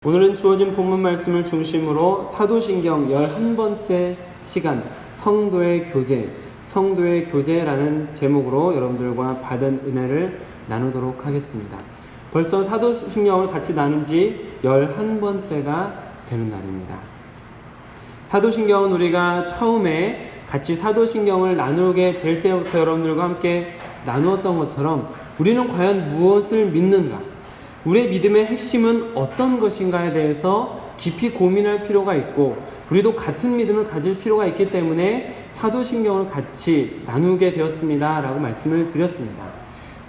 오늘은 주어진 본문 말씀을 중심으로 사도신경 11번째 시간 성도의 교제라는 제목으로 여러분들과 받은 은혜를 나누도록 하겠습니다. 벌써 사도신경을 같이 나눈 지 11번째가 되는 날입니다. 사도신경은 우리가 처음에 같이 사도신경을 나누게 될 때부터 여러분들과 함께 나누었던 것처럼 우리는 과연 무엇을 믿는가? 우리의 믿음의 핵심은 어떤 것인가에 대해서 깊이 고민할 필요가 있고, 우리도 같은 믿음을 가질 필요가 있기 때문에 사도신경을 같이 나누게 되었습니다 라고 말씀을 드렸습니다.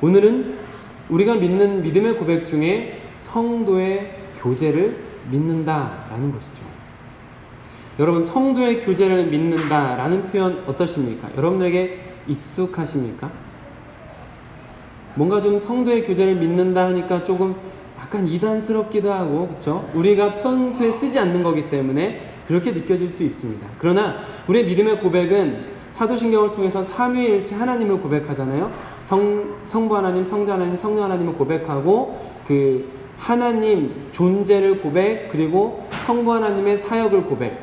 오늘은 우리가 믿는 믿음의 고백 중에 성도의 교제를 믿는다라는 것이죠. 여러분, 성도의 교제를 믿는다라는 표현 어떠십니까? 여러분들에게 익숙하십니까? 뭔가 좀 성도의 교제를 믿는다 하니까 조금 약간 이단스럽기도 하고, 그렇죠? 우리가 평소에 쓰지 않는 거기 때문에 그렇게 느껴질 수 있습니다. 그러나 우리의 믿음의 고백은 사도신경을 통해서 삼위일체 하나님을 고백하잖아요. 성부 하나님, 성자 하나님, 성령 하나님을 고백하고, 그 하나님 존재를 고백, 그리고 성부 하나님의 사역을 고백,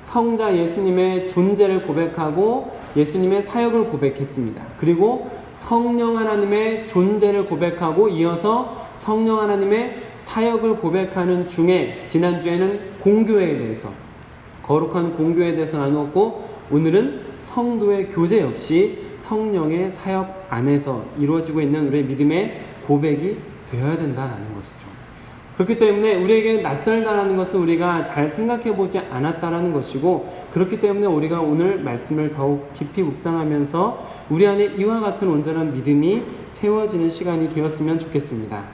성자 예수님의 존재를 고백하고 예수님의 사역을 고백했습니다. 그리고 성령 하나님의 존재를 고백하고 이어서 성령 하나님의 사역을 고백하는 중에, 지난주에는 공교회에 대해서, 거룩한 공교회에 대해서 나누었고, 오늘은 성도의 교제 역시 성령의 사역 안에서 이루어지고 있는 우리의 믿음의 고백이 되어야 된다는 것이죠. 그렇기 때문에 우리에게 낯설다라는 것은 우리가 잘 생각해보지 않았다라는 것이고, 그렇기 때문에 우리가 오늘 말씀을 더욱 깊이 묵상하면서 우리 안에 이와 같은 온전한 믿음이 세워지는 시간이 되었으면 좋겠습니다.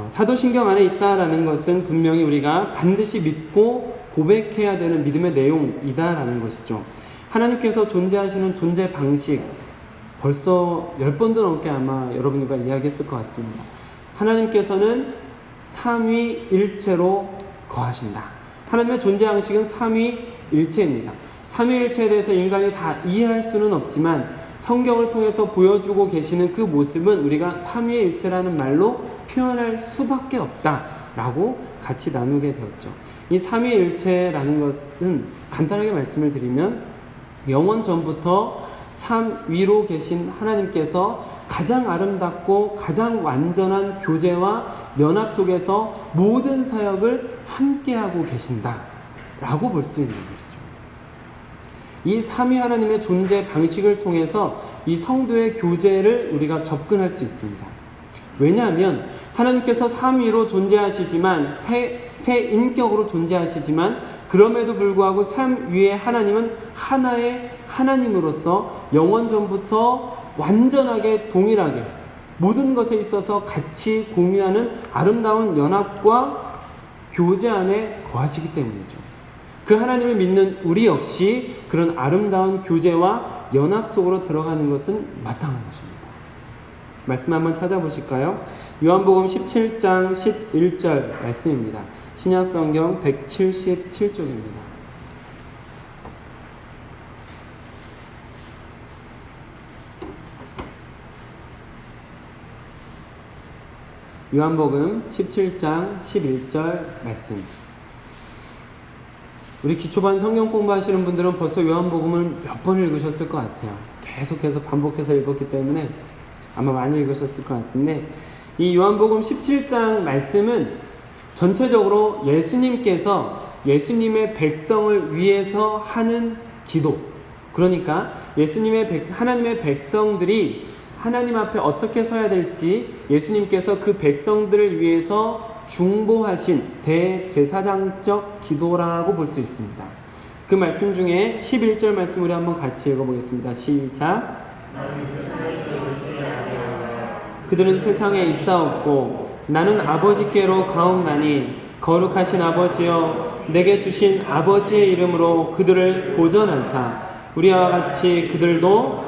사도신경 안에 있다라는 것은 분명히 우리가 반드시 믿고 고백해야 되는 믿음의 내용이다라는 것이죠. 하나님께서 존재하시는 존재 방식, 벌써 10번도 넘게 아마 여러분들과 이야기했을 것 같습니다. 하나님께서는 삼위일체로 거하신다. 하나님의 존재 방식은 삼위일체입니다. 삼위일체에 대해서 인간이 다 이해할 수는 없지만 성경을 통해서 보여주고 계시는 그 모습은 우리가 삼위일체라는 말로 표현할 수밖에 없다라고 같이 나누게 되었죠. 이 삼위일체라는 것은 간단하게 말씀을 드리면, 영원 전부터 삼위로 계신 하나님께서 가장 아름답고 가장 완전한 교제와 연합 속에서 모든 사역을 함께하고 계신다라고 볼 수 있는 것이죠. 이 삼위 하나님의 존재 방식을 통해서 이 성도의 교제를 우리가 접근할 수 있습니다. 왜냐하면 하나님께서 삼위로 존재하시지만, 세 인격으로 존재하시지만, 그럼에도 불구하고 삼위의 하나님은 하나의 하나님으로서 영원 전부터 완전하게 동일하게 모든 것에 있어서 같이 공유하는 아름다운 연합과 교제 안에 거하시기 때문이죠. 그 하나님을 믿는 우리 역시 그런 아름다운 교제와 연합 속으로 들어가는 것은 마땅한 것입니다. 말씀 한번 찾아보실까요? 요한복음 17장 11절 말씀입니다. 신약성경 177쪽입니다. 요한복음 17장 11절 말씀. 우리 기초반 성경 공부하시는 분들은 벌써 요한복음을 몇 번 읽으셨을 것 같아요. 계속해서 반복해서 읽었기 때문에 아마 많이 읽으셨을 것 같은데, 이 요한복음 17장 말씀은 전체적으로 예수님께서 예수님의 백성을 위해서 하는 기도, 그러니까 하나님의 백성들이 하나님 앞에 어떻게 서야 될지 예수님께서 그 백성들을 위해서 중보하신 대제사장적 기도라고 볼 수 있습니다. 그 말씀 중에 11절 말씀 우리 한번 같이 읽어보겠습니다. 시작. 그들은 세상에 있사옵고 나는 아버지께로 가옵나니, 거룩하신 아버지여, 내게 주신 아버지의 이름으로 그들을 보전하사 우리와 같이 그들도,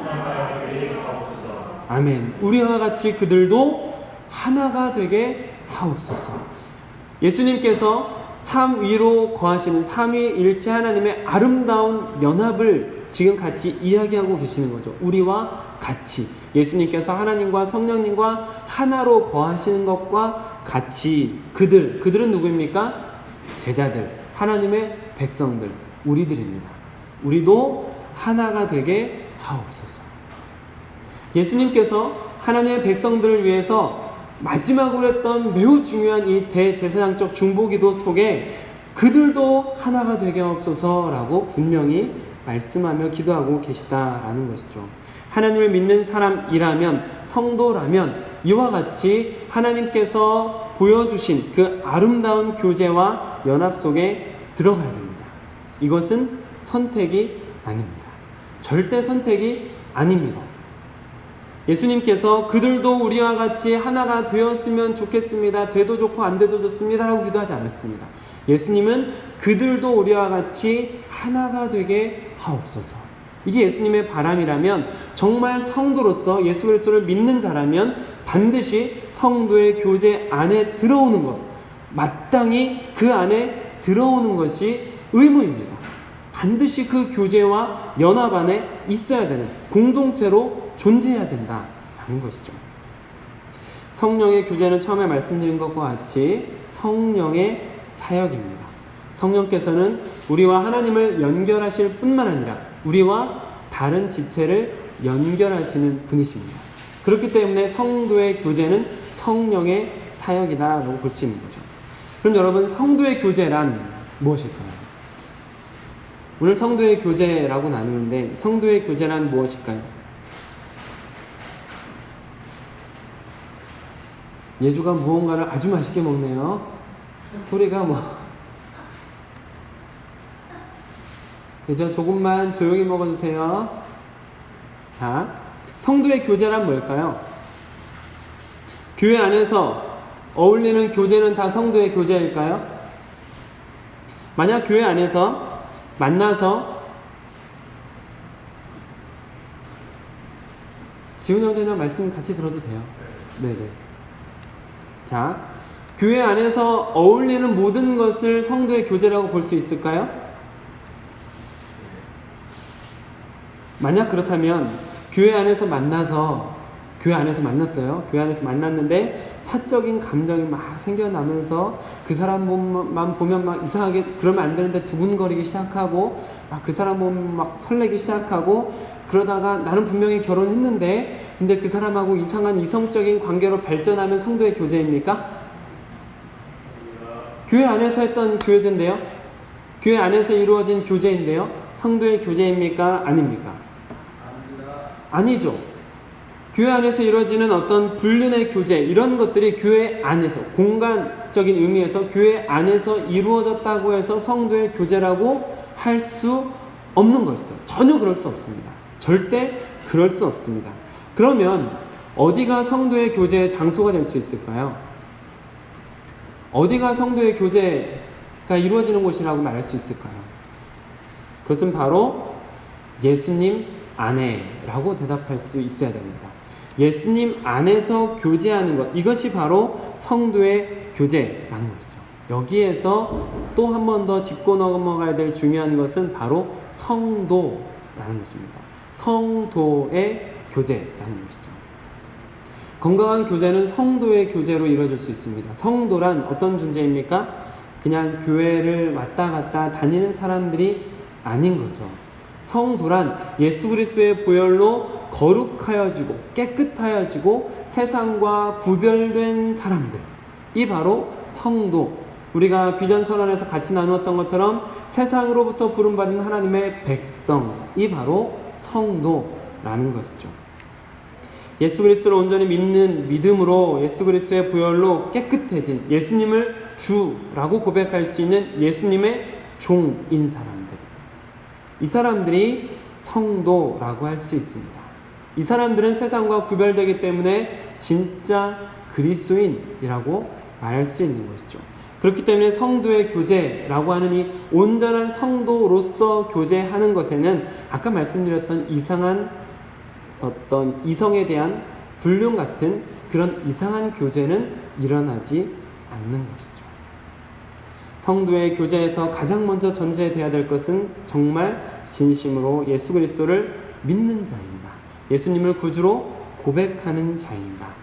아멘, 우리와 같이 그들도 하나가 되게 하옵소서. 예수님께서 삼위로 거하시는 삼위일체 하나님의 아름다운 연합을 지금 같이 이야기하고 계시는 거죠. 우리와 같이 예수님께서 하나님과 성령님과 하나로 거하시는 것과 같이 그들은 누구입니까? 제자들, 하나님의 백성들, 우리들입니다. 우리도 하나가 되게 하옵소서. 예수님께서 하나님의 백성들을 위해서 마지막으로 했던 매우 중요한 이 대제사장적 중보기도 속에 그들도 하나가 되게 하옵소서라고 분명히 말씀하며 기도하고 계시다라는 것이죠. 하나님을 믿는 사람이라면, 성도라면 이와 같이 하나님께서 보여주신 그 아름다운 교제와 연합 속에 들어가야 됩니다. 이것은 선택이 아닙니다. 절대 선택이 아닙니다. 예수님께서 그들도 우리와 같이 하나가 되었으면 좋겠습니다. 돼도 좋고 안 돼도 좋습니다 라고 기도하지 않았습니다. 예수님은 그들도 우리와 같이 하나가 되게 하옵소서. 이게 예수님의 바람이라면, 정말 성도로서 예수 그리스도를 믿는 자라면 반드시 성도의 교제 안에 들어오는 것, 마땅히 그 안에 들어오는 것이 의무입니다. 반드시 그 교제와 연합 안에 있어야 되는, 공동체로 존재해야 된다는 것이죠. 성령의 교제는 처음에 말씀드린 것과 같이 성령의 사역입니다. 성령께서는 우리와 하나님을 연결하실 뿐만 아니라 우리와 다른 지체를 연결하시는 분이십니다. 그렇기 때문에 성도의 교제는 성령의 사역이다라고 볼 수 있는 거죠. 그럼 여러분, 성도의 교제란 무엇일까요? 오늘 성도의 교제라고 나누는데, 성도의 교제란 무엇일까요? 예주가 무언가를 아주 맛있게 먹네요. 소리가 예주야, 조금만 조용히 먹어주세요. 자, 성도의 교제란 뭘까요? 교회 안에서 어울리는 교제는 다 성도의 교제일까요? 만약 교회 안에서 만나서, 지훈 형제님 말씀 같이 들어도 돼요. 네네. 자, 교회 안에서 어울리는 모든 것을 성도의 교제라고 볼 수 있을까요? 만약 그렇다면 교회 안에서 만났어요. 교회 안에서 만났는데 사적인 감정이 막 생겨나면서 그 사람만 보면 막 이상하게, 그러면 안 되는데 두근거리기 시작하고, 막 그 사람 보면 막 설레기 시작하고, 그러다가 나는 분명히 결혼했는데 근데 그 사람하고 이상한 이성적인 관계로 발전하면 성도의 교제입니까? 교회 안에서 했던 교제인데요, 교회 안에서 이루어진 교제인데요, 성도의 교제입니까? 아닙니까? 아니죠. 교회 안에서 이루어지는 어떤 불륜의 교제, 이런 것들이 교회 안에서, 공간적인 의미에서 교회 안에서 이루어졌다고 해서 성도의 교제라고 할 수 없는 것이죠. 전혀 그럴 수 없습니다. 절대 그럴 수 없습니다. 그러면 어디가 성도의 교제의 장소가 될 수 있을까요? 어디가 성도의 교제가 이루어지는 곳이라고 말할 수 있을까요? 그것은 바로 예수님 안에라고 대답할 수 있어야 됩니다. 예수님 안에서 교제하는 것, 이것이 바로 성도의 교제라는 것이죠. 여기에서 또 한 번 더 짚고 넘어가야 될 중요한 것은 바로 성도라는 것입니다. 성도의 교제라는 것이죠. 건강한 교제는 성도의 교제로 이루어질 수 있습니다. 성도란 어떤 존재입니까? 그냥 교회를 왔다 갔다 다니는 사람들이 아닌 거죠. 성도란 예수 그리스도의 보혈로 거룩하여지고 깨끗하여지고 세상과 구별된 사람들, 이 바로 성도, 우리가 비전 선언에서 같이 나누었던 것처럼 세상으로부터 부름받은 하나님의 백성이 바로 성도라는 것이죠. 예수 그리스도를 온전히 믿는 믿음으로 예수 그리스도의 보혈로 깨끗해진, 예수님을 주라고 고백할 수 있는 예수님의 종인 사람들, 이 사람들이 성도라고 할 수 있습니다. 이 사람들은 세상과 구별되기 때문에 진짜 그리스도인이라고 말할 수 있는 것이죠. 그렇기 때문에 성도의 교제라고 하는 이 온전한 성도로서 교제하는 것에는 아까 말씀드렸던 이상한 어떤 이성에 대한 불륜 같은 그런 이상한 교제는 일어나지 않는 것이죠. 성도의 교제에서 가장 먼저 전제되어야 될 것은 정말 진심으로 예수 그리스도를 믿는 자인가, 예수님을 구주로 고백하는 자인가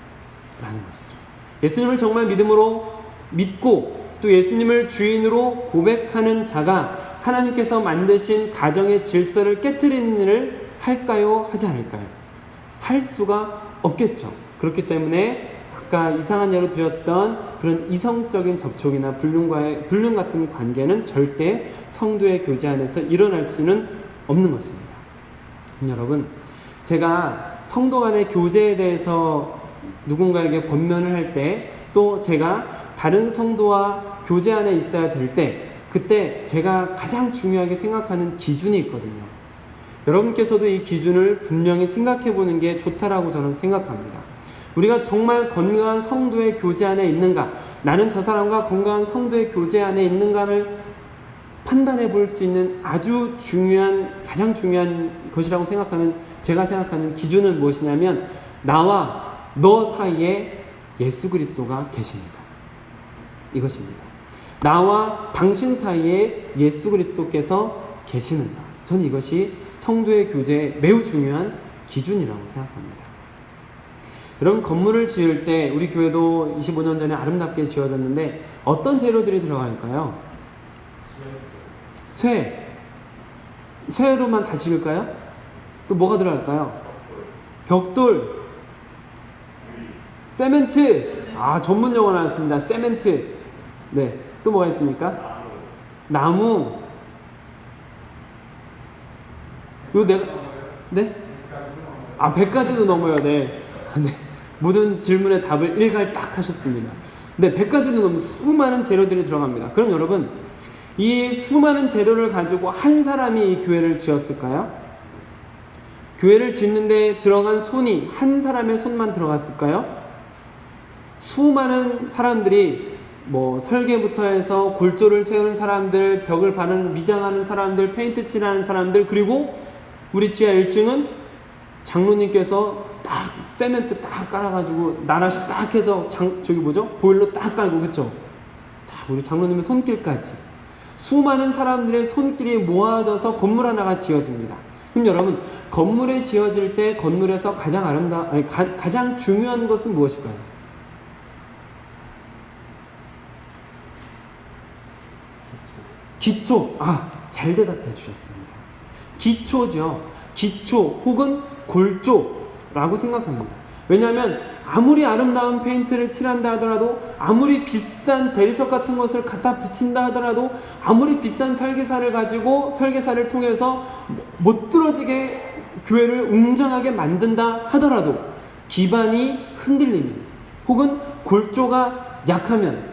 라는 것이죠. 예수님을 정말 믿음으로 믿고 또 예수님을 주인으로 고백하는 자가 하나님께서 만드신 가정의 질서를 깨트리는 일을 할까요? 하지 않을까요? 할 수가 없겠죠. 그렇기 때문에 아까 이상한 예로 드렸던 그런 이성적인 접촉이나 불륜 같은 관계는 절대 성도의 교제 안에서 일어날 수는 없는 것입니다. 여러분, 제가 성도 간의 교제에 대해서 누군가에게 권면을 할 때, 또 제가 다른 성도와 교제 안에 있어야 될 때, 그때 제가 가장 중요하게 생각하는 기준이 있거든요. 여러분께서도 이 기준을 분명히 생각해 보는 게 좋다라고 저는 생각합니다. 우리가 정말 건강한 성도의 교제 안에 있는가, 나는 저 사람과 건강한 성도의 교제 안에 있는가를 판단해 볼 수 있는 아주 중요한, 가장 중요한 것이라고 생각하는, 제가 생각하는 기준은 무엇이냐면, 나와 너 사이에 예수 그리스도가 계십니다. 이것입니다. 나와 당신 사이에 예수 그리스도께서 계시는가. 저는 이것이 성도의 교제에 매우 중요한 기준이라고 생각합니다. 여러분, 건물을 지을 때 우리 교회도 25년 전에 아름답게 지어졌는데 어떤 재료들이 들어갈까요? 쇠로만 다 지을까요? 또 뭐가 들어갈까요? 벽돌, 세멘트. 전문 용어 나왔습니다. 세멘트. 네, 또 뭐가 있습니까? 나무. 네? 100가지도 넘어요. 네. 네. 모든 질문의 답을 일갈딱 하셨습니다. 네, 100가지도 넘는 수많은 재료들이 들어갑니다. 그럼 여러분, 이 수많은 재료를 가지고 한 사람이 이 교회를 지었을까요? 교회를 짓는데 들어간 손이 한 사람의 손만 들어갔을까요? 수많은 사람들이 설계부터 해서 골조를 세우는 사람들, 벽을 미장하는 사람들, 페인트 칠하는 사람들, 그리고 우리 지하 1층은 장로님께서 딱 세멘트 딱 깔아가지고 나라시 딱 해서 보일러 딱 깔고, 그쵸? 딱 우리 장로님의 손길까지 수많은 사람들의 손길이 모아져서 건물 하나가 지어집니다. 그럼 여러분, 건물이 지어질 때 건물에서 가장 중요한 것은 무엇일까요? 기초. 잘 대답해 주셨습니다. 기초죠. 기초 혹은 골조라고 생각합니다. 왜냐하면 아무리 아름다운 페인트를 칠한다 하더라도, 아무리 비싼 대리석 같은 것을 갖다 붙인다 하더라도, 아무리 비싼 설계사를 통해서 못들어지게 교회를 웅장하게 만든다 하더라도 기반이 흔들리면 혹은 골조가 약하면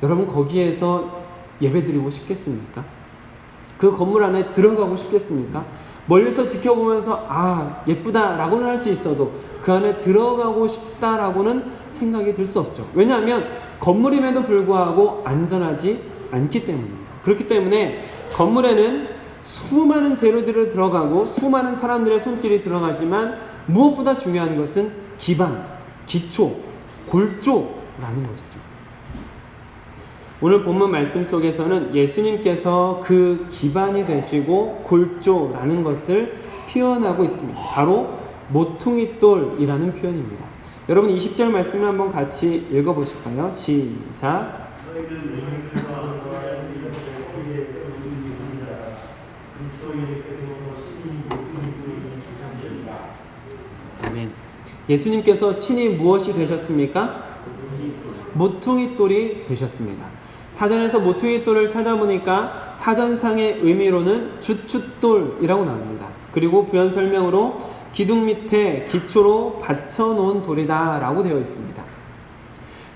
여러분, 거기에서 예배드리고 싶겠습니까? 그 건물 안에 들어가고 싶겠습니까? 멀리서 지켜보면서 예쁘다라고는 할 수 있어도 그 안에 들어가고 싶다라고는 생각이 들 수 없죠. 왜냐하면 건물임에도 불구하고 안전하지 않기 때문입니다. 그렇기 때문에 건물에는 수많은 재료들이 들어가고 수많은 사람들의 손길이 들어가지만 무엇보다 중요한 것은 기반, 기초, 골조라는 것이죠. 오늘 본문 말씀 속에서는 예수님께서 그 기반이 되시고 골조라는 것을 표현하고 있습니다. 바로 모퉁이돌이라는 표현입니다. 여러분, 20절 말씀을 한번 같이 읽어보실까요? 시작. 아멘. 예수님께서 친히 무엇이 되셨습니까? 모퉁이돌이 되셨습니다. 사전에서 모퉁이돌을 찾아보니까 사전상의 의미로는 주춧돌이라고 나옵니다. 그리고 부연 설명으로 기둥 밑에 기초로 받쳐놓은 돌이다 라고 되어 있습니다.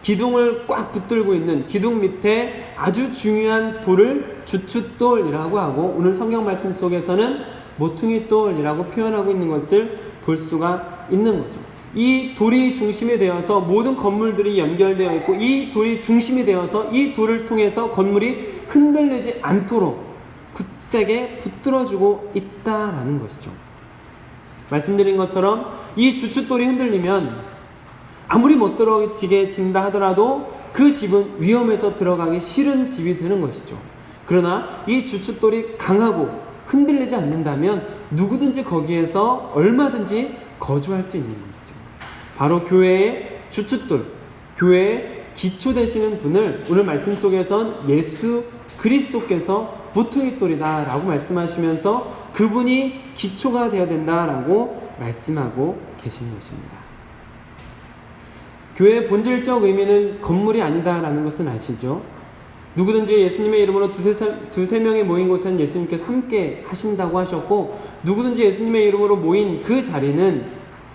기둥을 꽉 붙들고 있는 기둥 밑에 아주 중요한 돌을 주춧돌이라고 하고, 오늘 성경 말씀 속에서는 모퉁이돌이라고 표현하고 있는 것을 볼 수가 있는 거죠. 이 돌이 중심이 되어서 모든 건물들이 연결되어 있고, 이 돌이 중심이 되어서 이 돌을 통해서 건물이 흔들리지 않도록 굳세게 붙들어주고 있다라는 것이죠. 말씀드린 것처럼 이 주춧돌이 흔들리면 아무리 못 들어지게 진다 하더라도 그 집은 위험해서 들어가기 싫은 집이 되는 것이죠. 그러나 이 주춧돌이 강하고 흔들리지 않는다면 누구든지 거기에서 얼마든지 거주할 수 있는 것이죠. 바로 교회의 주춧돌, 교회의 기초 되시는 분을 오늘 말씀 속에선 예수 그리스도께서 보통이돌이다 라고 말씀하시면서 그분이 기초가 되어야 된다라고 말씀하고 계시는 것입니다. 교회의 본질적 의미는 건물이 아니다라는 것은 아시죠? 누구든지 예수님의 이름으로 두세 명이 모인 곳에는 예수님께서 함께 하신다고 하셨고, 누구든지 예수님의 이름으로 모인 그 자리는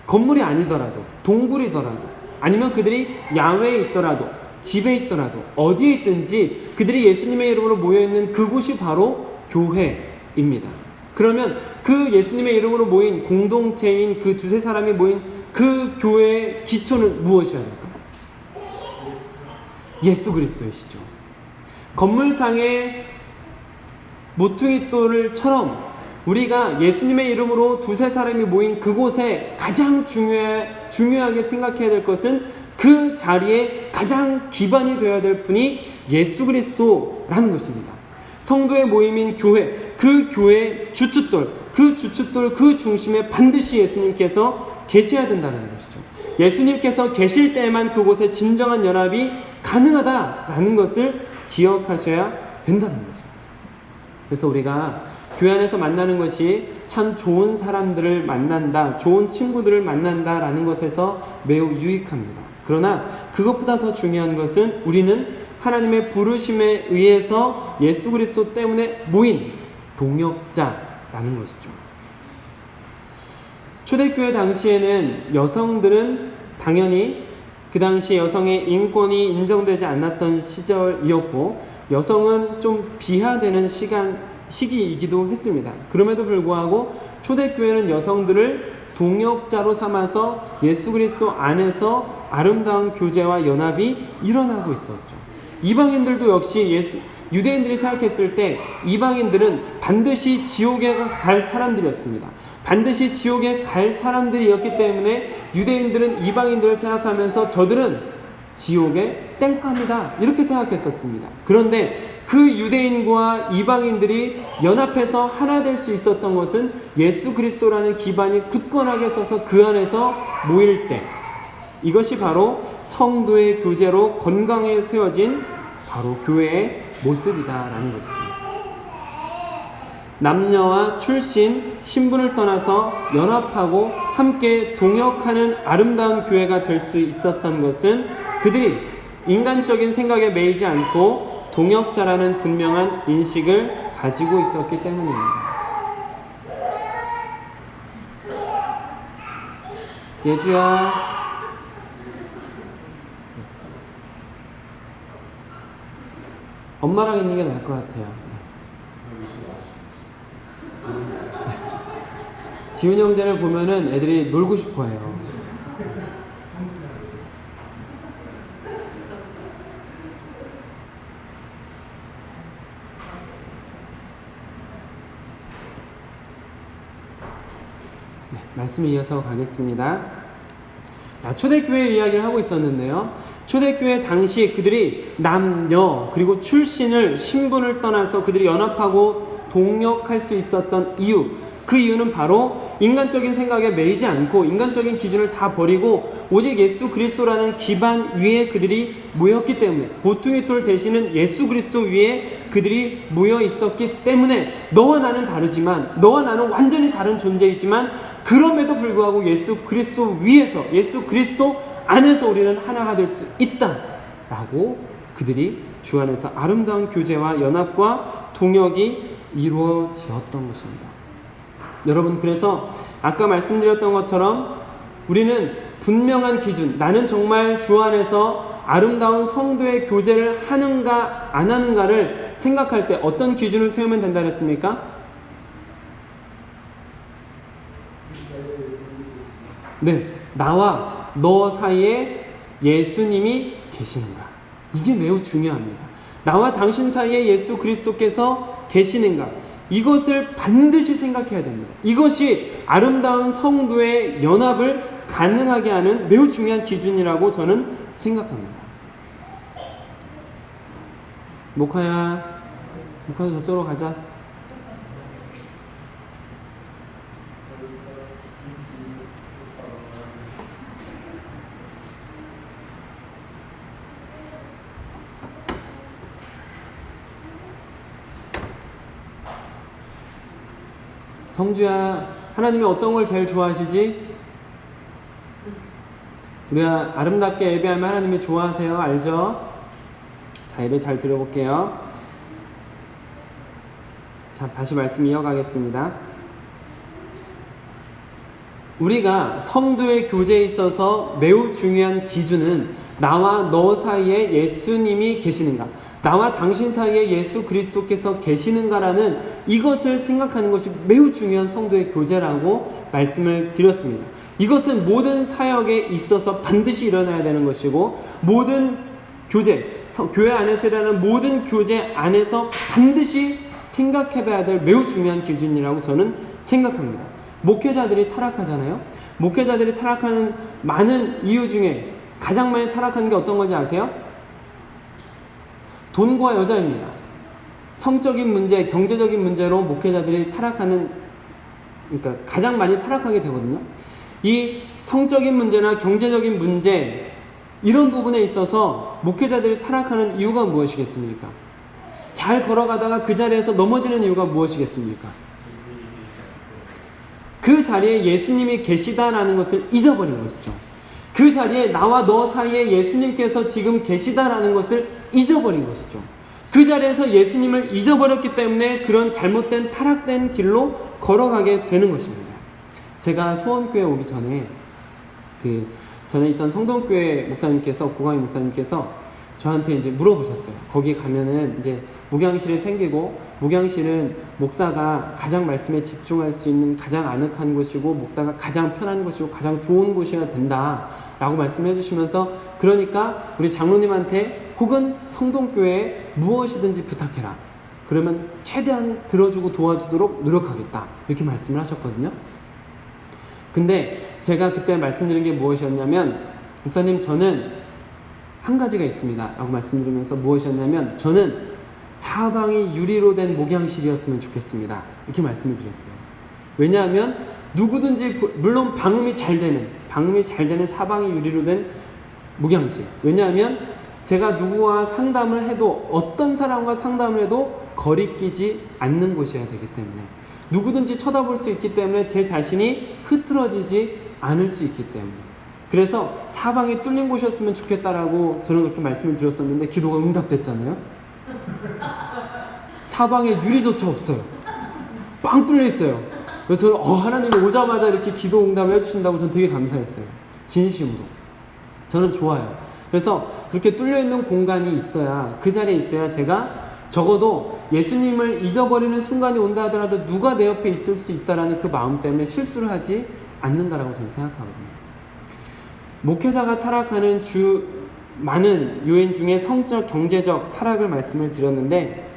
건물이 아니더라도, 동굴이더라도, 아니면 그들이 야외에 있더라도, 집에 있더라도, 어디에 있든지 그들이 예수님의 이름으로 모여있는 그곳이 바로 교회입니다. 그러면 그 예수님의 이름으로 모인 공동체인 그 두세 사람이 모인 그 교회의 기초는 무엇이어야 될까요? 예수 그리스도이시죠. 건물상의 모퉁이돌처럼 우리가 예수님의 이름으로 두세 사람이 모인 그곳에 가장 중요하게 생각해야 될 것은 그 자리에 가장 기반이 되어야 될 분이 예수 그리스도라는 것입니다. 성도의 모임인 교회, 그 교회의 주춧돌, 그 중심에 반드시 예수님께서 계셔야 된다는 것이죠. 예수님께서 계실 때에만 그곳에 진정한 연합이 가능하다라는 것을 기억하셔야 된다는 거죠. 그래서 우리가 교회 안에서 만나는 것이 참 좋은 사람들을 만난다, 좋은 친구들을 만난다라는 것에서 매우 유익합니다. 그러나 그것보다 더 중요한 것은 우리는 하나님의 부르심에 의해서 예수 그리스도 때문에 모인 동역자라는 것이죠. 초대교회 당시에는 여성들은 당연히 그 당시 여성의 인권이 인정되지 않았던 시절이었고, 여성은 좀 비하되는 시기이기도 했습니다. 그럼에도 불구하고 초대교회는 여성들을 동역자로 삼아서 예수 그리스도 안에서 아름다운 교제와 연합이 일어나고 있었죠. 이방인들도 역시 유대인들이 생각했을 때 이방인들은 반드시 지옥에 갈 사람들이었습니다. 반드시 지옥에 갈 사람들이었기 때문에 유대인들은 이방인들을 생각하면서 저들은 지옥의 땡감이다 이렇게 생각했었습니다. 그런데 그 유대인과 이방인들이 연합해서 하나 될 수 있었던 것은 예수 그리스도라는 기반이 굳건하게 서서 그 안에서 모일 때, 이것이 바로 성도의 교제로 건강하게 세워진 바로 교회의 모습이다라는 것이죠. 남녀와 출신, 신분을 떠나서 연합하고 함께 동역하는 아름다운 교회가 될 수 있었던 것은 그들이 인간적인 생각에 매이지 않고 동역자라는 분명한 인식을 가지고 있었기 때문입니다. 예주야, 엄마랑 있는 게 나을 것 같아요. 지훈 형제를 보면은 애들이 놀고 싶어 해요. 네, 말씀을 이어서 가겠습니다. 자, 초대교회 이야기를 하고 있었는데요. 초대교회 당시 그들이 남녀 그리고 출신을, 신분을 떠나서 그들이 연합하고 동역할 수 있었던 이유, 그 이유는 바로 인간적인 생각에 매이지 않고 인간적인 기준을 다 버리고 오직 예수 그리스도라는 기반 위에 그들이 모였기 때문에, 보통의 돌 되시는 예수 그리스도 위에 그들이 모여 있었기 때문에, 너와 나는 다르지만, 너와 나는 완전히 다른 존재이지만 그럼에도 불구하고 예수 그리스도 위에서, 예수 그리스도 안에서 우리는 하나가 될 수 있다 라고 그들이 주 안에서 아름다운 교제와 연합과 동역이 이루어지었던 것입니다. 여러분, 그래서 아까 말씀드렸던 것처럼 우리는 분명한 기준, 나는 정말 주 안에서 아름다운 성도의 교제를 하는가 안 하는가를 생각할 때 어떤 기준을 세우면 된다 그랬습니까? 네, 나와 너 사이에 예수님이 계시는가, 이게 매우 중요합니다. 나와 당신 사이에 예수 그리스도께서 계시는가, 이것을 반드시 생각해야 됩니다. 이것이 아름다운 성도의 연합을 가능하게 하는 매우 중요한 기준이라고 저는 생각합니다. 목화야, 저쪽으로 가자. 성주야, 하나님이 어떤 걸 제일 좋아하시지? 우리가 아름답게 예배하면 하나님이 좋아하세요. 알죠? 자, 예배 잘 들어볼게요. 자, 다시 말씀 이어가겠습니다. 우리가 성도의 교제에 있어서 매우 중요한 기준은 나와 너 사이에 예수님이 계시는가, 나와 당신 사이에 예수 그리스도께서 계시는가라는 이것을 생각하는 것이 매우 중요한 성도의 교제라고 말씀을 드렸습니다. 이것은 모든 사역에 있어서 반드시 일어나야 되는 것이고, 모든 교제, 교회 안에서 일어나는 모든 교제 안에서 반드시 생각해봐야 될 매우 중요한 기준이라고 저는 생각합니다. 목회자들이 타락하잖아요. 목회자들이 타락하는 많은 이유 중에 가장 많이 타락하는 게 어떤 건지 아세요? 돈과 여자입니다. 성적인 문제, 경제적인 문제로 목회자들이 타락하는, 그러니까 가장 많이 타락하게 되거든요. 이 성적인 문제나 경제적인 문제, 이런 부분에 있어서 목회자들이 타락하는 이유가 무엇이겠습니까? 잘 걸어가다가 그 자리에서 넘어지는 이유가 무엇이겠습니까? 그 자리에 예수님이 계시다라는 것을 잊어버린 것이죠. 그 자리에 나와 너 사이에 예수님께서 지금 계시다라는 것을 잊어버린 것이죠. 그 자리에서 예수님을 잊어버렸기 때문에 그런 잘못된 타락된 길로 걸어가게 되는 것입니다. 제가 소원교회 오기 전에 전에 있던 성동교회 목사님께서, 고강희 목사님께서 저한테 이제 물어보셨어요. 거기 가면은 이제 목양실이 생기고, 목양실은 목사가 가장 말씀에 집중할 수 있는 가장 아늑한 곳이고, 목사가 가장 편한 곳이고, 가장 좋은 곳이어야 된다 라고 말씀해 주시면서, 그러니까 우리 장로님한테 혹은 성동교회에 무엇이든지 부탁해라. 그러면 최대한 들어주고 도와주도록 노력하겠다. 이렇게 말씀을 하셨거든요. 근데 제가 그때 말씀드린 게 무엇이었냐면, 목사님, 저는 한 가지가 있습니다 라고 말씀드리면서, 무엇이었냐면, 저는 사방이 유리로 된 목양실이었으면 좋겠습니다, 이렇게 말씀을 드렸어요. 왜냐하면 누구든지, 물론 방음이 잘 되는 사방이 유리로 된 목양실, 왜냐하면 제가 누구와 상담을 해도, 어떤 사람과 상담을 해도 거리끼지 않는 곳이어야 되기 때문에, 누구든지 쳐다볼 수 있기 때문에, 제 자신이 흐트러지지 않을 수 있기 때문에, 그래서 사방이 뚫린 곳이었으면 좋겠다라고 저는 그렇게 말씀을 드렸었는데, 기도가 응답됐잖아요. 사방에 유리조차 없어요. 빵 뚫려 있어요. 그래서 저는 하나님이 오자마자 이렇게 기도 응답을 해주신다고 저는 되게 감사했어요. 진심으로. 저는 좋아요. 그래서 그렇게 뚫려 있는 공간이 있어야, 그 자리에 있어야 제가 적어도 예수님을 잊어버리는 순간이 온다 하더라도 누가 내 옆에 있을 수 있다라는 그 마음 때문에 실수를 하지 않는다라고 저는 생각하거든요. 목회자가 타락하는 많은 요인 중에 성적, 경제적 타락을 말씀을 드렸는데,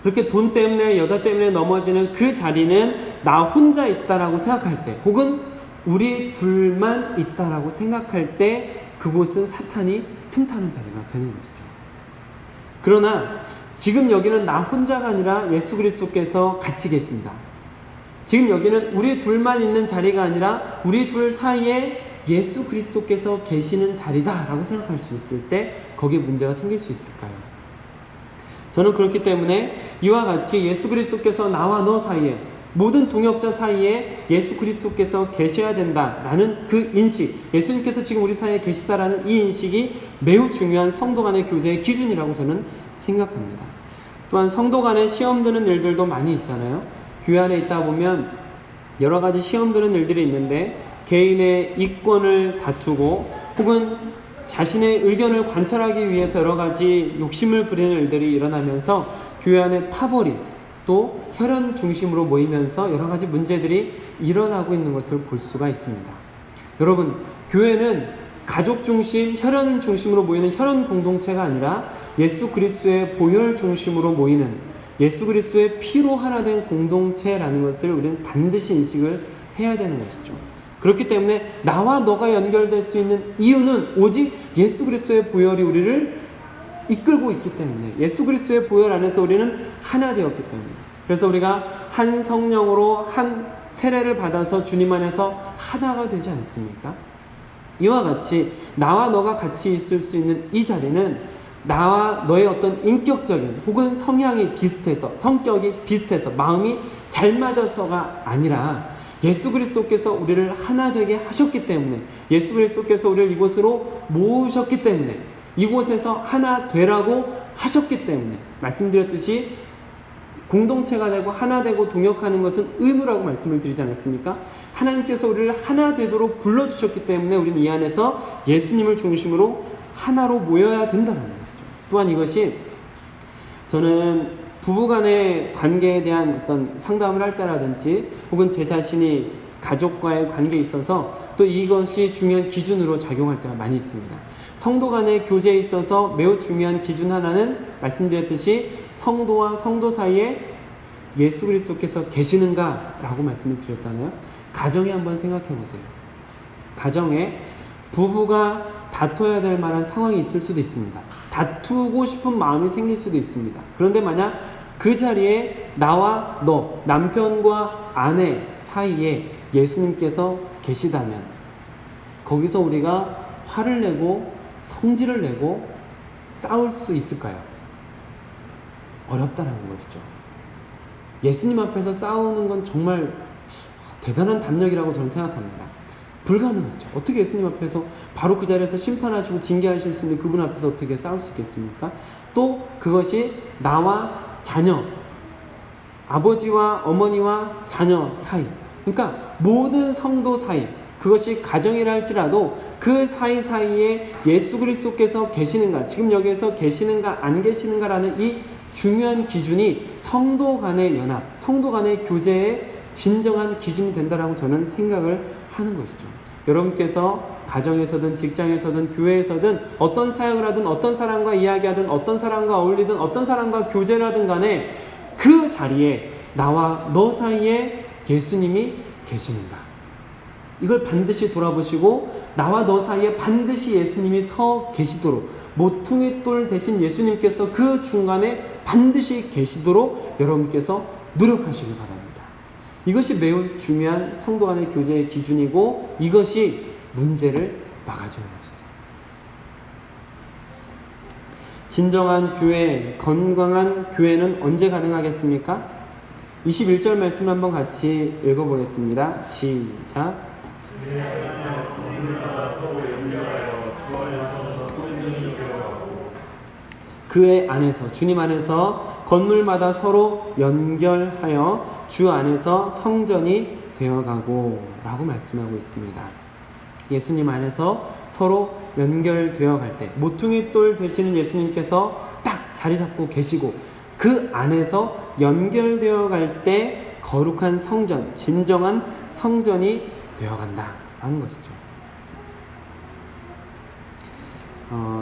그렇게 돈 때문에, 여자 때문에 넘어지는 그 자리는 나 혼자 있다라고 생각할 때, 혹은 우리 둘만 있다라고 생각할 때, 그곳은 사탄이 틈타는 자리가 되는 것이죠. 그러나 지금 여기는 나 혼자가 아니라 예수 그리스도께서 같이 계신다. 지금 여기는 우리 둘만 있는 자리가 아니라 우리 둘 사이에 예수 그리스도께서 계시는 자리다 라고 생각할 수 있을 때, 거기에 문제가 생길 수 있을까요? 저는 그렇기 때문에 이와 같이 예수 그리스도께서 나와 너 사이에, 모든 동역자 사이에 예수 그리스도께서 계셔야 된다라는 그 인식, 예수님께서 지금 우리 사이에 계시다라는 이 인식이 매우 중요한 성도 간의 교제의 기준이라고 저는 생각합니다. 또한 성도 간에 시험 드는 일들도 많이 있잖아요. 교회 안에 있다 보면 여러 가지 시험 드는 일들이 있는데, 개인의 이권을 다투고 혹은 자신의 의견을 관철하기 위해서 여러 가지 욕심을 부리는 일들이 일어나면서 교회 안에 파벌이, 또 혈연 중심으로 모이면서 여러 가지 문제들이 일어나고 있는 것을 볼 수가 있습니다. 여러분, 교회는 가족 중심, 혈연 중심으로 모이는 혈연 공동체가 아니라 예수 그리스도의 보혈 중심으로 모이는, 예수 그리스도의 피로 하나 된 공동체라는 것을 우리는 반드시 인식을 해야 되는 것이죠. 그렇기 때문에 나와 너가 연결될 수 있는 이유는 오직 예수 그리스도의 보혈이 우리를 이끌고 있기 때문에, 예수 그리스도의 보혈 안에서 우리는 하나 되었기 때문에, 그래서 우리가 한 성령으로 한 세례를 받아서 주님 안에서 하나가 되지 않습니까? 이와 같이 나와 너가 같이 있을 수 있는 이 자리는 나와 너의 어떤 인격적인 혹은 성향이 비슷해서, 성격이 비슷해서, 마음이 잘 맞아서가 아니라 예수 그리스도께서 우리를 하나 되게 하셨기 때문에, 예수 그리스도께서 우리를 이곳으로 모으셨기 때문에, 이곳에서 하나 되라고 하셨기 때문에, 말씀드렸듯이 공동체가 되고 하나 되고 동역하는 것은 의무라고 말씀을 드리지 않았습니까? 하나님께서 우리를 하나 되도록 불러주셨기 때문에 우리는 이 안에서 예수님을 중심으로 하나로 모여야 된다는 것이죠. 또한 이것이, 저는 부부간의 관계에 대한 어떤 상담을 할 때라든지 혹은 제 자신이 가족과의 관계에 있어서 또 이것이 중요한 기준으로 작용할 때가 많이 있습니다. 성도 간의 교제에 있어서 매우 중요한 기준 하나는 말씀드렸듯이 성도와 성도 사이에 예수 그리스도께서 계시는가 라고 말씀을 드렸잖아요. 가정에 한번 생각해 보세요. 가정에 부부가 다퉈야 될 만한 상황이 있을 수도 있습니다. 다투고 싶은 마음이 생길 수도 있습니다. 그런데 만약 그 자리에 나와 너, 남편과 아내 사이에 예수님께서 계시다면 거기서 우리가 화를 내고 성질을 내고 싸울 수 있을까요? 어렵다라는 것이죠. 예수님 앞에서 싸우는 건 정말 대단한 담력이라고 저는 생각합니다. 불가능하죠. 어떻게 예수님 앞에서 바로 그 자리에서 심판하시고 징계하실 수 있는 그분 앞에서 어떻게 싸울 수 있겠습니까? 또 그것이 나와 자녀, 아버지와 어머니와 자녀 사이, 그러니까 모든 성도 사이, 그것이 가정이라 할지라도 그 사이사이에 예수 그리스도께서 계시는가, 지금 여기에서 계시는가 안 계시는가라는 이 중요한 기준이 성도 간의 연합, 성도 간의 교제의 진정한 기준이 된다라고 저는 생각을 하는 것이죠. 여러분께서 가정에서든 직장에서든 교회에서든 어떤 사역을 하든 어떤 사람과 이야기하든 어떤 사람과 어울리든 어떤 사람과 교제를 하든 간에 그 자리에 나와 너 사이에 예수님이 계시는가, 이걸 반드시 돌아보시고 나와 너 사이에 반드시 예수님이 서 계시도록, 모퉁이 돌 대신 예수님께서 그 중간에 반드시 계시도록 여러분께서 노력하시기 바랍니다. 이것이 매우 중요한 성도 간의 교제의 기준이고 이것이 문제를 막아주는 것이죠. 진정한 교회, 건강한 교회는 언제 가능하겠습니까? 21절 말씀 한번 같이 읽어보겠습니다. 시작. 그의 안에서, 주님 안에서 건물마다 서로 연결하여 주 안에서 성전이 되어가고 라고 말씀하고 있습니다. 예수님 안에서 서로 연결되어 갈 때, 모퉁이 돌 되시는 예수님께서 딱 자리 잡고 계시고 그 안에서 연결되어 갈 때 거룩한 성전, 진정한 성전이 되어간다 라는 것이죠.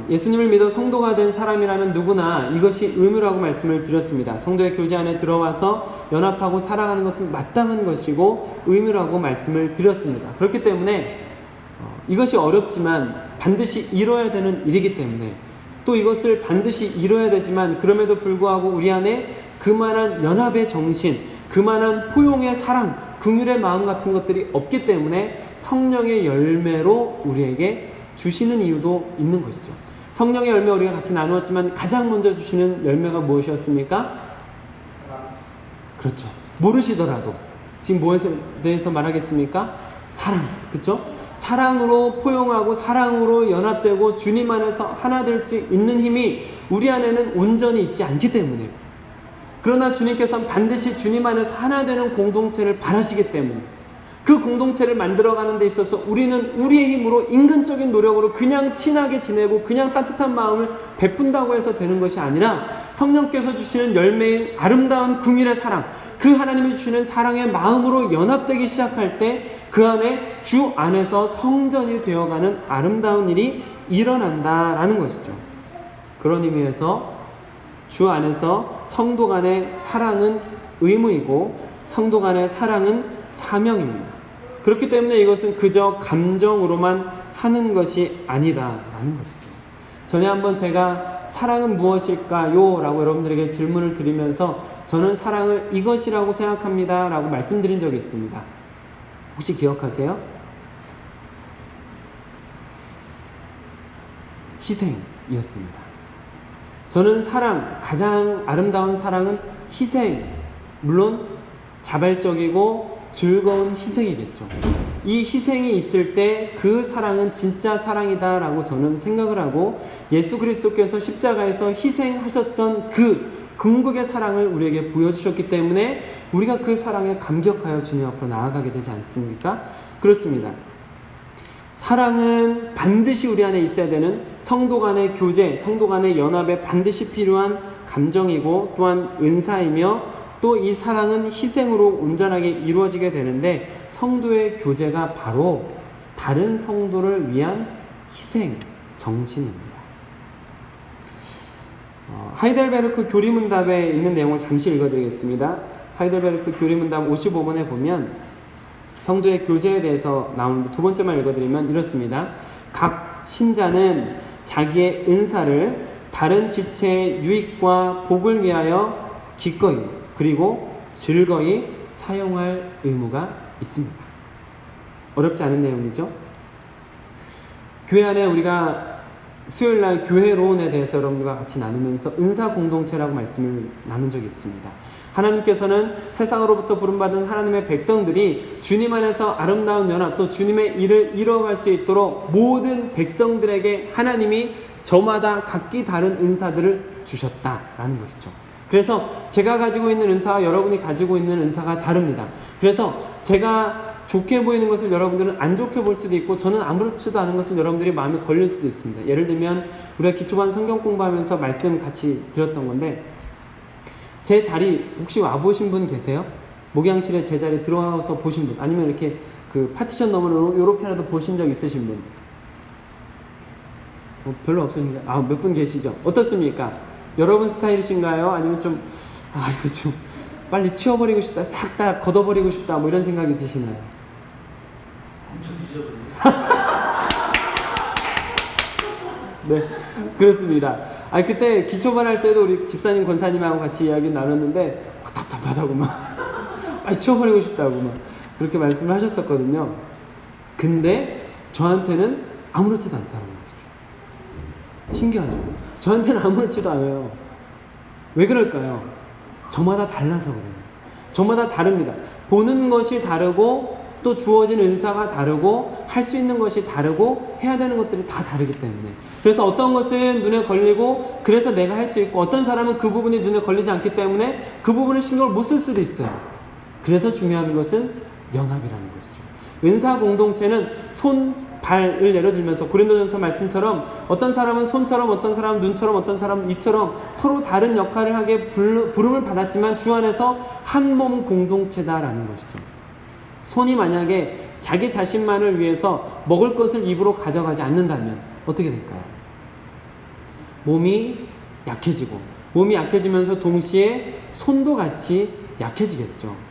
예수님을 믿어 성도가 된 사람이라면 누구나 이것이 의무라고 말씀을 드렸습니다. 성도의 교제 안에 들어와서 연합하고 살아가는 것은 마땅한 것이고 의무라고 말씀을 드렸습니다. 그렇기 때문에 이것이 어렵지만 반드시 이뤄야 되는 일이기 때문에, 또 이것을 반드시 이뤄야 되지만 그럼에도 불구하고 우리 안에 그만한 연합의 정신, 그만한 포용의 사랑, 긍휼의 마음 같은 것들이 없기 때문에 성령의 열매로 우리에게 주시는 이유도 있는 것이죠. 성령의 열매 우리가 같이 나누었지만 가장 먼저 주시는 열매가 무엇이었습니까? 그렇죠. 모르시더라도 지금 무엇에 대해서 말하겠습니까? 사랑. 그렇죠? 사랑으로 포용하고 사랑으로 연합되고 주님 안에서 하나 될 수 있는 힘이 우리 안에는 온전히 있지 않기 때문에, 그러나 주님께서는 반드시 주님 안에서 하나 되는 공동체를 바라시기 때문에 그 공동체를 만들어가는 데 있어서 우리는 우리의 힘으로, 인간적인 노력으로 그냥 친하게 지내고 그냥 따뜻한 마음을 베푼다고 해서 되는 것이 아니라 성령께서 주시는 열매인 아름다운 긍휼의 사랑, 그 하나님이 주시는 사랑의 마음으로 연합되기 시작할 때 그 안에 주 안에서 성전이 되어가는 아름다운 일이 일어난다라는 것이죠. 그런 의미에서 주 안에서 성도 간의 사랑은 의무이고 성도 간의 사랑은 사명입니다. 그렇기 때문에 이것은 그저 감정으로만 하는 것이 아니다라는 것이죠. 전에 한번 제가 사랑은 무엇일까요? 라고 여러분들에게 질문을 드리면서 저는 사랑을 이것이라고 생각합니다 라고 말씀드린 적이 있습니다. 혹시 기억하세요? 희생이었습니다. 저는 사랑, 가장 아름다운 사랑은 희생, 물론 자발적이고 즐거운 희생이겠죠. 이 희생이 있을 때 그 사랑은 진짜 사랑이다라고 저는 생각을 하고, 예수 그리스도께서 십자가에서 희생하셨던 그 궁극의 사랑을 우리에게 보여주셨기 때문에 우리가 그 사랑에 감격하여 주님 앞으로 나아가게 되지 않습니까? 그렇습니다. 사랑은 반드시 우리 안에 있어야 되는 성도 간의 교제, 성도 간의 연합에 반드시 필요한 감정이고 또한 은사이며, 또 이 사랑은 희생으로 온전하게 이루어지게 되는데, 성도의 교제가 바로 다른 성도를 위한 희생 정신입니다. 하이델베르크 교리문답에 있는 내용을 잠시 읽어드리겠습니다. 하이델베르크 교리문답 55번에 보면 성도의 교제에 대해서 나오는데, 두 번째만 읽어드리면 이렇습니다. 각 신자는 자기의 은사를 다른 지체의 유익과 복을 위하여 기꺼이 그리고 즐거이 사용할 의무가 있습니다. 어렵지 않은 내용이죠. 교회 안에 우리가 수요일날 교회론에 대해서 여러분들과 같이 나누면서 은사 공동체라고 말씀을 나눈 적이 있습니다. 하나님께서는 세상으로부터 부름받은 하나님의 백성들이 주님 안에서 아름다운 연합, 또 주님의 일을 이뤄갈 수 있도록 모든 백성들에게 하나님이 저마다 각기 다른 은사들을 주셨다라는 것이죠. 그래서 제가 가지고 있는 은사와 여러분이 가지고 있는 은사가 다릅니다. 그래서 제가 좋게 보이는 것을 여러분들은 안 좋게 볼 수도 있고, 저는 아무렇지도 않은 것을 여러분들이 마음에 걸릴 수도 있습니다. 예를 들면 우리가 기초반 성경 공부하면서 말씀 같이 드렸던 건데, 제 자리 혹시 와보신 분 계세요? 목양실에 제 자리 들어가서 보신 분, 아니면 이렇게 그 파티션 너머로 이렇게라도 보신 적 있으신 분? 별로 없으신가요? 몇 분 계시죠? 어떻습니까? 여러분 스타일이신가요? 아니면 좀 이거 좀 빨리 치워버리고 싶다, 싹 다 걷어버리고 싶다, 뭐 이런 생각이 드시나요? 엄청 지저분해요. 네, 그렇습니다. 그때 기초반 할 때도 우리 집사님, 권사님하고 같이 이야기 나눴는데 답답하다고 막 빨리 치워버리고 싶다고 막 그렇게 말씀을 하셨었거든요. 근데 저한테는 아무렇지도 않다는 거죠. 신기하죠? 저한테는 아무렇지도 않아요. 왜 그럴까요? 저마다 달라서 그래요. 저마다 다릅니다. 보는 것이 다르고, 또 주어진 은사가 다르고, 할 수 있는 것이 다르고, 해야 되는 것들이 다 다르기 때문에. 그래서 어떤 것은 눈에 걸리고 그래서 내가 할 수 있고, 어떤 사람은 그 부분이 눈에 걸리지 않기 때문에 그 부분을 신경을 못 쓸 수도 있어요. 그래서 중요한 것은 연합이라는 것이죠. 은사 공동체는 손, 발을 예로 들면서 고린도전서 말씀처럼 어떤 사람은 손처럼, 어떤 사람은 눈처럼, 어떤 사람은 입처럼 서로 다른 역할을 하게 부름을 받았지만 주 안에서 한 몸 공동체다라는 것이죠. 손이 만약에 자기 자신만을 위해서 먹을 것을 입으로 가져가지 않는다면 어떻게 될까요? 몸이 약해지고, 몸이 약해지면서 동시에 손도 같이 약해지겠죠.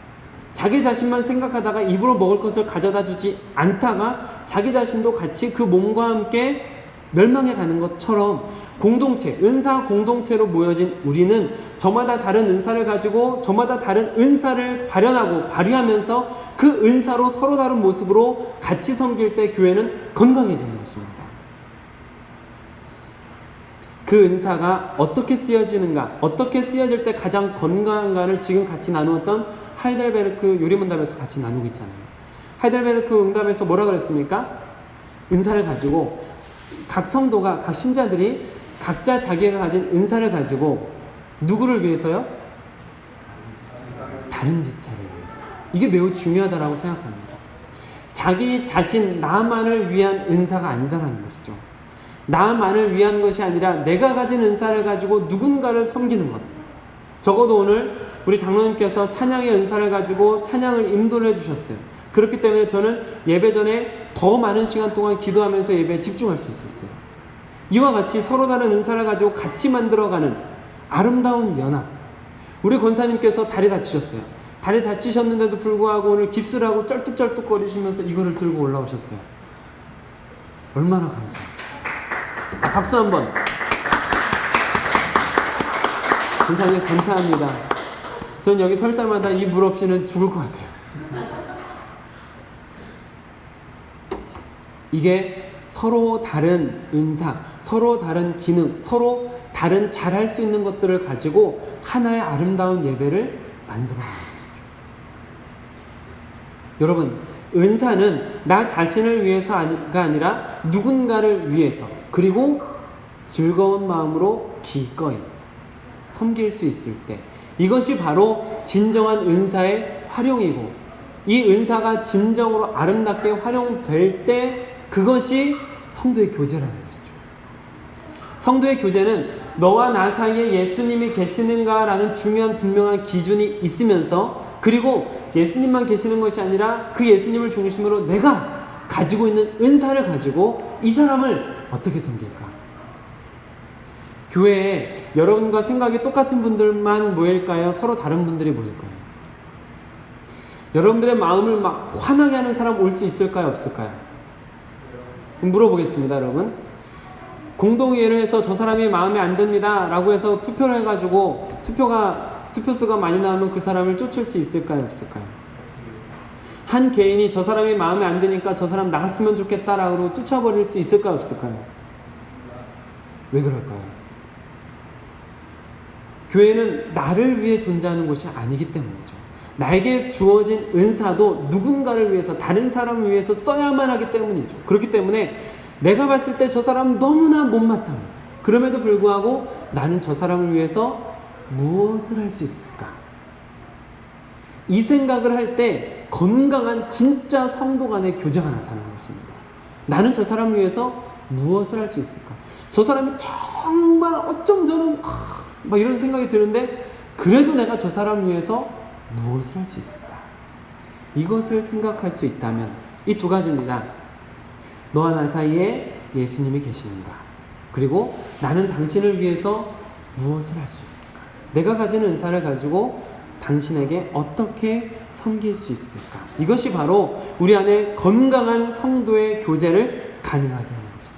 자기 자신만 생각하다가 입으로 먹을 것을 가져다 주지 않다가 자기 자신도 같이 그 몸과 함께 멸망해 가는 것처럼, 공동체, 은사 공동체로 모여진 우리는 저마다 다른 은사를 가지고 저마다 다른 은사를 발현하고 발휘하면서 그 은사로 서로 다른 모습으로 같이 섬길 때 교회는 건강해지는 것입니다. 그 은사가 어떻게 쓰여지는가, 어떻게 쓰여질 때 가장 건강한가를 지금 같이 나누었던 하이델베르크 요리문답에서 같이 나누고 있잖아요. 하이델베르크 응답에서 뭐라 그랬습니까? 은사를 가지고 각 성도가, 각 신자들이 각자 자기가 가진 은사를 가지고 누구를 위해서요? 다른 지체를 위해서. 이게 매우 중요하다고 생각합니다. 자기 자신, 나만을 위한 은사가 아니다라는 것이죠. 나만을 위한 것이 아니라 내가 가진 은사를 가지고 누군가를 섬기는 것. 적어도 오늘 우리 장로님께서 찬양의 은사를 가지고 찬양을 인도를 해주셨어요. 그렇기 때문에 저는 예배 전에 더 많은 시간 동안 기도하면서 예배에 집중할 수 있었어요. 이와 같이 서로 다른 은사를 가지고 같이 만들어가는 아름다운 연합. 우리 권사님께서 다리 다치셨어요. 다리 다치셨는데도 불구하고 오늘 깁스를 하고 쩔뚝쩔뚝 거리시면서 이거를 들고 올라오셨어요. 얼마나 감사해요. 박수 한번. 권사님 감사합니다. 전 여기 설 때마다 이 물 없이는 죽을 것 같아요. 이게 서로 다른 은사, 서로 다른 기능, 서로 다른 잘할 수 있는 것들을 가지고 하나의 아름다운 예배를 만들어가는 것이죠. 여러분, 은사는 나 자신을 위해서가 아니라 누군가를 위해서, 그리고 즐거운 마음으로 기꺼이 섬길 수 있을 때, 이것이 바로 진정한 은사의 활용이고, 이 은사가 진정으로 아름답게 활용될 때 그것이 성도의 교제라는 것이죠. 성도의 교제는 너와 나 사이에 예수님이 계시는가라는 중요한 분명한 기준이 있으면서, 그리고 예수님만 계시는 것이 아니라 그 예수님을 중심으로 내가 가지고 있는 은사를 가지고 이 사람을 어떻게 섬길까? 교회에 여러분과 생각이 똑같은 분들만 모일까요? 서로 다른 분들이 모일까요? 여러분들의 마음을 막 화나게 하는 사람 올 수 있을까요? 없을까요? 물어보겠습니다, 여러분. 공동의회를 해서 저 사람이 마음에 안 듭니다 라고 해서 투표를 해가지고 투표수가 많이 나오면 그 사람을 쫓을 수 있을까요? 없을까요? 한 개인이 저 사람이 마음에 안 드니까 저 사람 나갔으면 좋겠다라고 쫓아버릴 수 있을까요? 없을까요? 왜 그럴까요? 교회는 나를 위해 존재하는 곳이 아니기 때문이죠. 나에게 주어진 은사도 누군가를 위해서, 다른 사람을 위해서 써야만 하기 때문이죠. 그렇기 때문에 내가 봤을 때 저 사람 너무나 못마땅해. 그럼에도 불구하고 나는 저 사람을 위해서 무엇을 할 수 있을까? 이 생각을 할 때 건강한 진짜 성도 간의 교제가 나타나는 것입니다. 나는 저 사람을 위해서 무엇을 할 수 있을까? 저 사람이 정말 어쩜 저는 막 이런 생각이 드는데 그래도 내가 저 사람을 위해서 무엇을 할 수 있을까? 이것을 생각할 수 있다면 이 두 가지입니다. 너와 나 사이에 예수님이 계시는가? 그리고 나는 당신을 위해서 무엇을 할 수 있을까? 내가 가진 은사를 가지고 당신에게 어떻게 섬길 수 있을까? 이것이 바로 우리 안에 건강한 성도의 교제를 가능하게 하는 것이죠.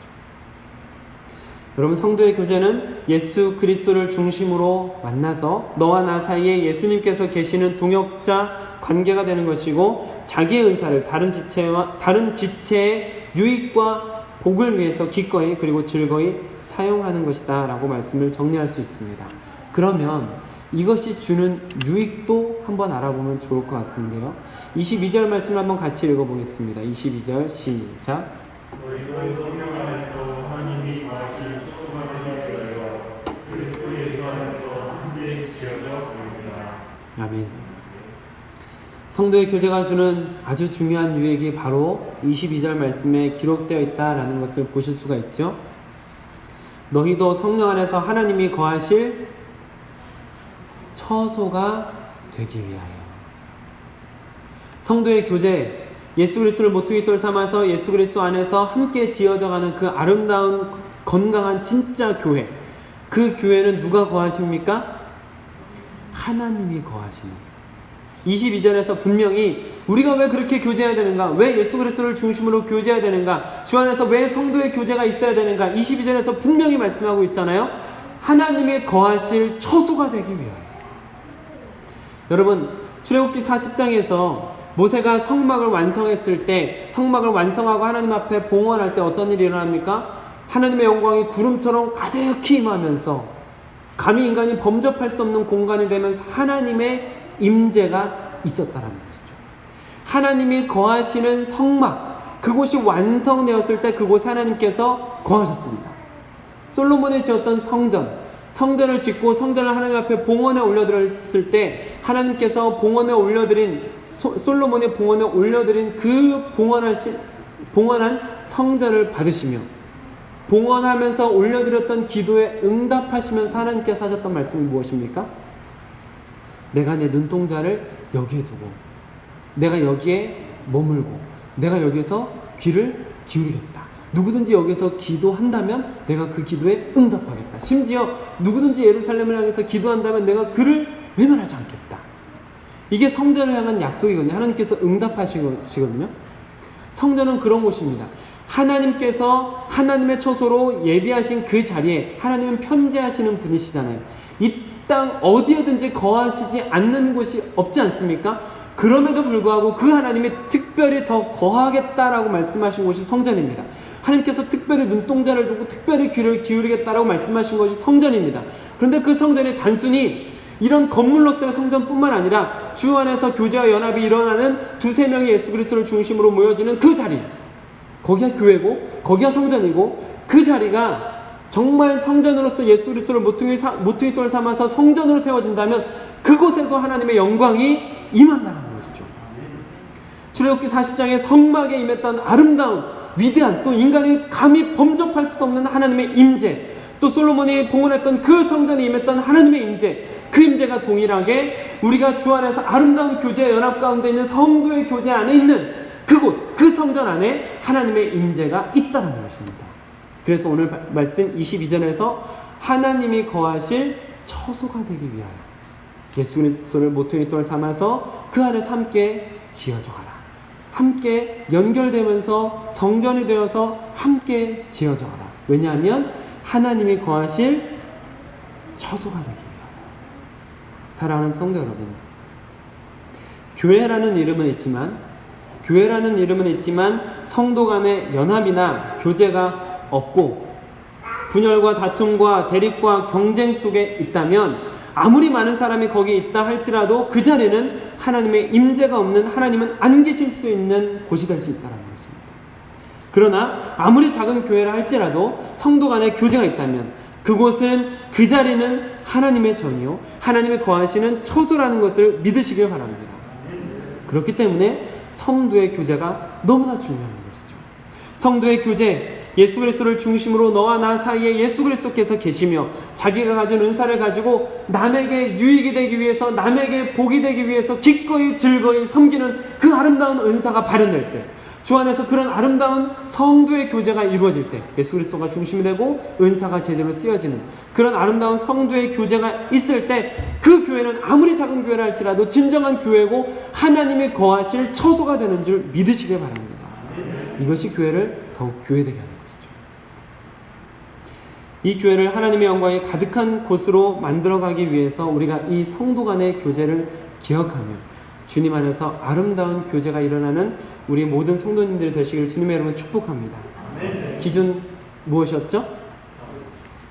여러분, 성도의 교제는 예수 그리스도를 중심으로 만나서 너와 나 사이에 예수님께서 계시는 동역자 관계가 되는 것이고, 자기의 은사를 다른 지체의 유익과 복을 위해서 기꺼이 그리고 즐거이 사용하는 것이다 라고 말씀을 정리할 수 있습니다. 그러면 이것이 주는 유익도 한번 알아보면 좋을 것 같은데요. 22절 말씀을 한번 같이 읽어보겠습니다. 22절 시작. 너희도 성령 안에서 하나님이 거하실 초소가 되기 위하여 그리스도 예수 안에서 함께 지어져 보입니다. 아멘. 성도의 교제가 주는 아주 중요한 유익이 바로 22절 말씀에 기록되어 있다라는 것을 보실 수가 있죠. 너희도 성령 안에서 하나님이 거하실 처소가 되기 위하여. 성도의 교제, 예수 그리스도를 모퉁이 돌 삼아서 예수 그리스도 안에서 함께 지어져가는 그 아름다운 건강한 진짜 교회, 그 교회는 누가 거하십니까? 하나님이 거하시는. 22절에서 분명히 우리가 왜 그렇게 교제해야 되는가? 왜 예수 그리스도를 중심으로 교제해야 되는가? 주 안에서 왜 성도의 교제가 있어야 되는가? 22절에서 분명히 말씀하고 있잖아요. 하나님이 거하실 처소가 되기 위하여. 여러분, 출애굽기 40장에서 모세가 성막을 완성했을 때, 성막을 완성하고 하나님 앞에 봉헌할 때 어떤 일이 일어납니까? 하나님의 영광이 구름처럼 가득히 임하면서 감히 인간이 범접할 수 없는 공간이 되면서 하나님의 임재가 있었다라는 것이죠. 하나님이 거하시는 성막, 그곳이 완성되었을 때 그곳에 하나님께서 거하셨습니다. 솔로몬이 지었던 성전을 짓고 성전을 하나님 앞에 봉헌에 올려드렸을 때 하나님께서 솔로몬의 봉헌에 올려드린 그 봉헌한 성전을 받으시며 봉헌하면서 올려드렸던 기도에 응답하시면서 하나님께서 하셨던 말씀이 무엇입니까? 내가 내 눈동자를 여기에 두고 내가 여기에 머물고 내가 여기서 귀를 기울이겠다. 누구든지 여기서 기도한다면 내가 그 기도에 응답하겠다. 심지어 누구든지 예루살렘을 향해서 기도한다면 내가 그를 외면하지 않겠다. 이게 성전을 향한 약속이거든요. 하나님께서 응답하신 것이거든요. 성전은 그런 곳입니다. 하나님께서 하나님의 처소로 예비하신 그 자리에 하나님은 편재하시는 분이시잖아요. 이 땅 어디에든지 거하시지 않는 곳이 없지 않습니까? 그럼에도 불구하고 그 하나님이 특별히 더 거하겠다라고 말씀하신 곳이 성전입니다. 하나님께서 특별히 눈동자를 두고 특별히 귀를 기울이겠다라고 말씀하신 것이 성전입니다. 그런데 그 성전이 단순히 이런 건물로서의 성전뿐만 아니라 주 안에서 교제와 연합이 일어나는 두세 명의 예수 그리스도를 중심으로 모여지는 그 자리, 거기가 교회고 거기가 성전이고, 그 자리가 정말 성전으로서 예수 그리스도를 모퉁이 돌 삼아서 성전으로 세워진다면 그곳에도 하나님의 영광이 임한다는 것이죠. 출애굽기 40장에 성막에 임했던 아름다운 위대한, 또 인간이 감히 범접할 수도 없는 하나님의 임재, 또 솔로몬이 봉헌했던 그 성전에 임했던 하나님의 임재, 그 임재가 동일하게 우리가 주 안에서 아름다운 교제의 연합 가운데 있는 성도의 교제 안에 있는 그곳, 그 성전 안에 하나님의 임재가 있다는 것입니다. 그래서 오늘 말씀 22절에서 하나님이 거하실 처소가 되기 위하여 예수 그리스도를 모퉁이 돌 삼아서 그 안에서 함께 지어져 가라, 함께 연결되면서 성전이 되어서 함께 지어져 가라. 왜냐하면 하나님이 거하실 처소가 되기 위하여. 사랑하는 성도 여러분, 교회라는 이름은 있지만 성도 간의 연합이나 교제가 없고 분열과 다툼과 대립과 경쟁 속에 있다면 아무리 많은 사람이 거기에 있다 할지라도 그 자리는 하나님의 임재가 없는, 하나님은 안 계실 수 있는 곳이 될 수 있다는 것입니다. 그러나 아무리 작은 교회라 할지라도 성도 간의 교제가 있다면 그곳은, 그 자리는 하나님의 전이요 하나님이 거하시는 처소라는 것을 믿으시길 바랍니다. 그렇기 때문에 성도의 교제가 너무나 중요한 것이죠. 성도의 교제, 예수 그리스도를 중심으로 너와 나 사이에 예수 그리스도께서 계시며 자기가 가진 은사를 가지고 남에게 유익이 되기 위해서, 남에게 복이 되기 위해서 기꺼이 즐거이 섬기는 그 아름다운 은사가 발현될 때, 주 안에서 그런 아름다운 성도의 교제가 이루어질 때, 예수 그리스도가 중심이 되고 은사가 제대로 쓰여지는 그런 아름다운 성도의 교제가 있을 때, 그 교회는 아무리 작은 교회라 할지라도 진정한 교회고 하나님이 거하실 처소가 되는 줄 믿으시길 바랍니다. 이것이 교회를 더욱 교회되게 하는 것이죠. 이 교회를 하나님의 영광이 가득한 곳으로 만들어가기 위해서 우리가 이 성도 간의 교제를 기억하며 주님 안에서 아름다운 교제가 일어나는 우리 모든 성도님들이 되시기를 주님의 이름으로 축복합니다. 기준 무엇이었죠?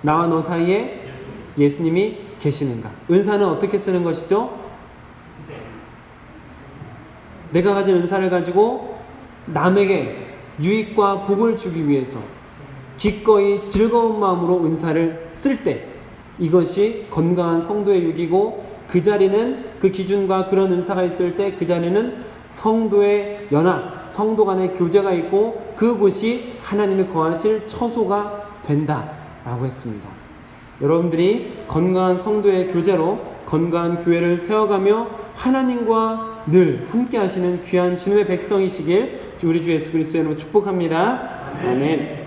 나와 너 사이에 예수님이 계시는가? 은사는 어떻게 쓰는 것이죠? 내가 가진 은사를 가지고 남에게 유익과 복을 주기 위해서 기꺼이 즐거운 마음으로 은사를 쓸 때, 이것이 건강한 성도의 유익이고, 그 자리는, 그 기준과 그런 은사가 있을 때 그 자리는 성도의 연합, 성도 간의 교제가 있고 그곳이 하나님이 거하실 처소가 된다라고 했습니다. 여러분들이 건강한 성도의 교제로 건강한 교회를 세워가며 하나님과 늘 함께 하시는 귀한 주님의 백성이시길 우리 주 예수 그리스도의 이름으로 축복합니다. 아멘.